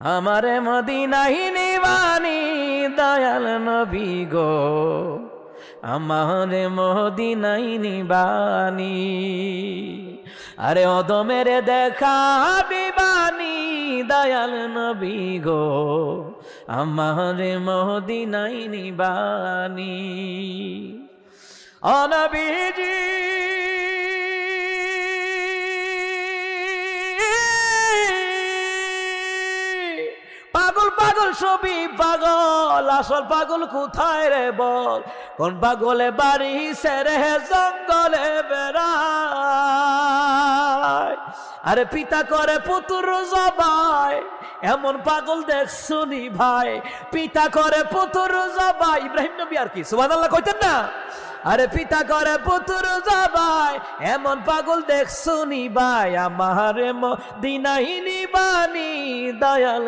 আমারে মদিনায় নিবানি দয়াল নবী গো, আমারে মদিনায় নিবানি। আরে অদমের দেখা দিবানি দয়াল নবী গো, আমারে মদিনায় নিবানি। ও নবীজি পাগল পাগল ছবি পাগল, আসল পাগল কোথায় রে বল? কোন পাগলে বাড়ি সেরে জঙ্গলে বেড়ায়? আরে পিতা করে পুতুর জবাই, এমন পাগল দেখছুনি ভাই? পিতা করে পুতুর জবাই, ইব্রাহিম নবী আর কি সুবহানাল্লাহ কইতেন না? আরে পিতা করে পুতুর জবাই, এমন পাগল দেখছুনি ভাই? আমারে মদিনায় নিবানি দয়াল